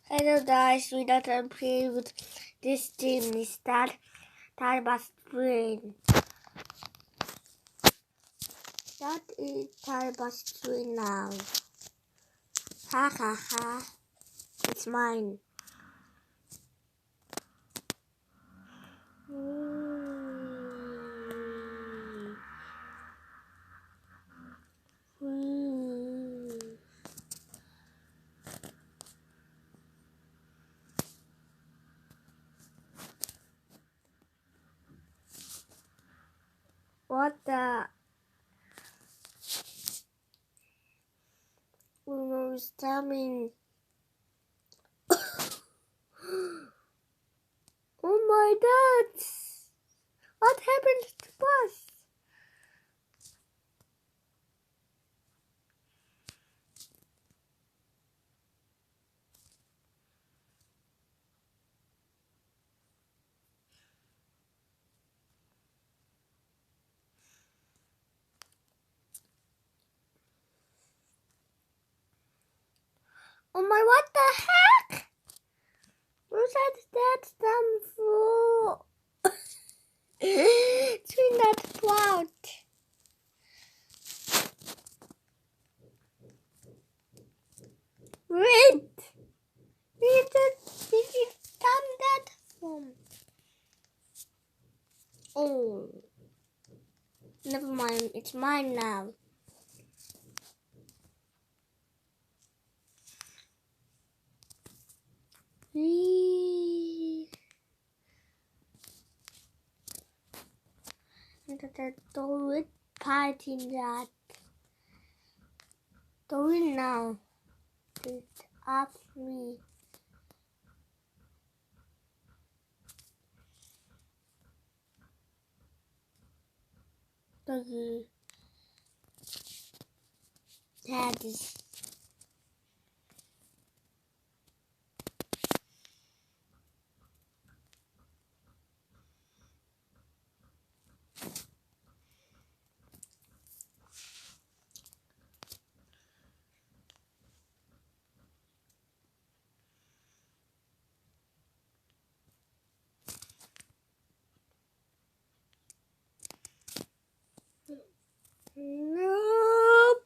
Hello guys, we don't play with this team is that brain. That is Talbot's brain now. Ha ha ha. It's mine. What the? Uno's coming. Oh my God! What happened to us? Oh my, what the heck? Who said that some fool? Between that cloud. Wait! Did you come that from? Oh. Never mind, it's mine now. Do it party that. Do it now. It's up me. That is. Nope.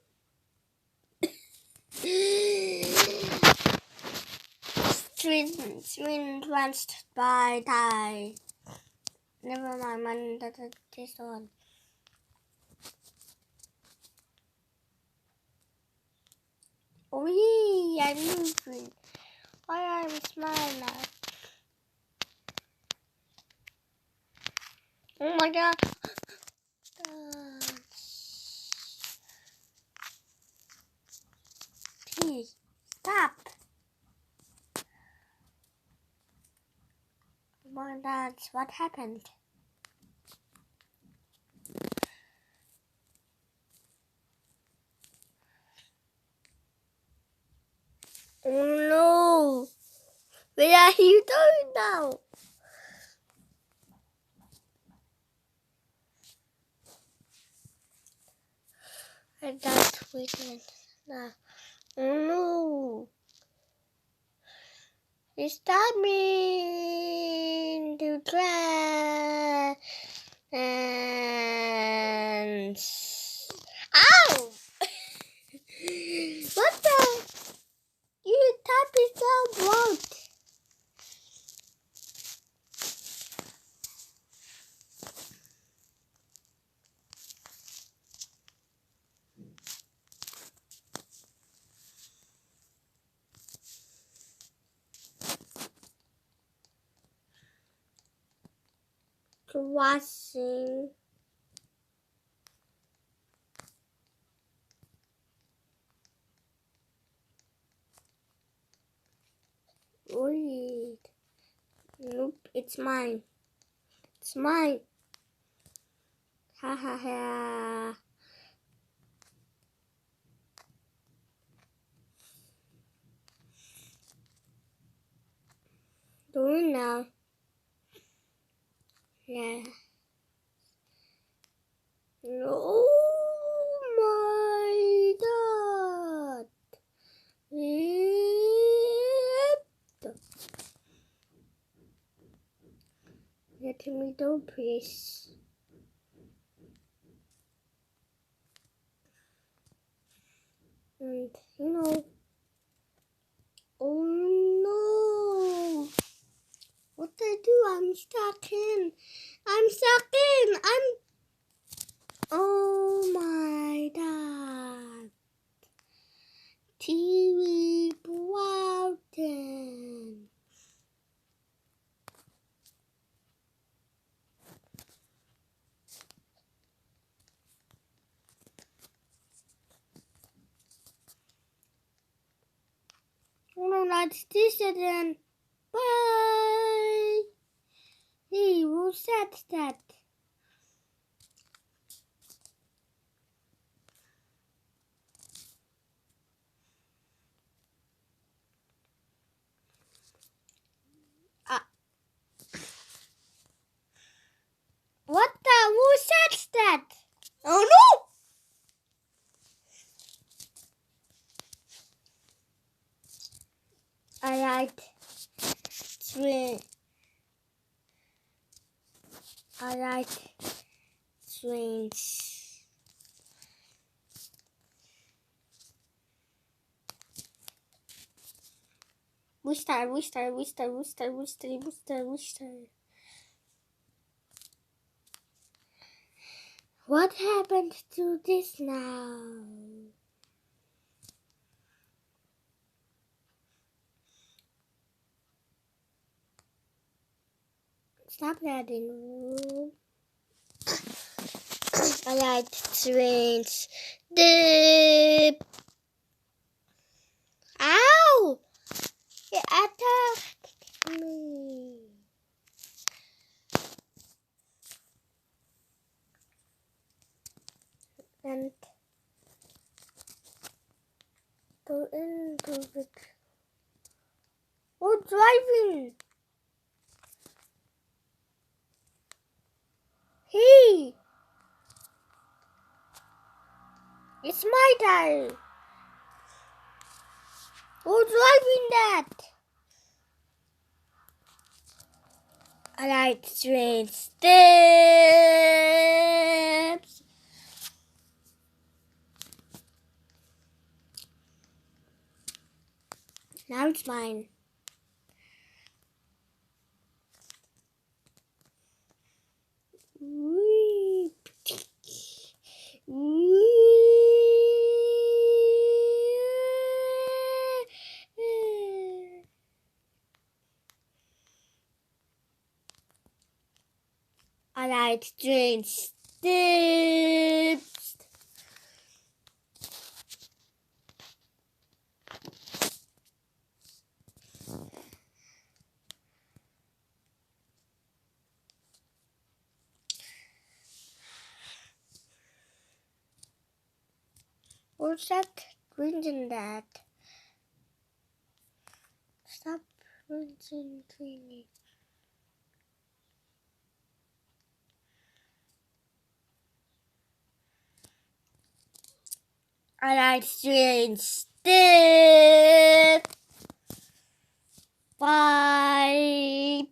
Swing tranced by tie. Never mind, man. That this one. Oh yeah, I'm moving. Why I'm smiling now? Oh my God. Please stop. Oh my God, what happened? Oh no! Where are you going now? I got waiting now. Oh no! It's coming to dance. Ow! What the? You tap it down wrong. Crossing. Wait. Nope, it's mine. It's mine. Ha ha ha. Do it now. Yeah. Oh my God. tomato paste. And oh no! What did I do? I'm stuck in. Oh my God. TV broken. Oh no, that's this again. Bye. Hey, who said that? What the? Who said that? Oh no! Alright, swing. Alright, swings. Booster. What happened to this now? Stop adding. Alright, swings. Dip. Ow! It attacked me. And go into it. Oh, driving! Hey! It's my turn! Who's driving that? Alright, straight steps! Now it's mine. Alright, straight steps! What's that drinking that? Stop drinking it. Alright, straight step. Bye.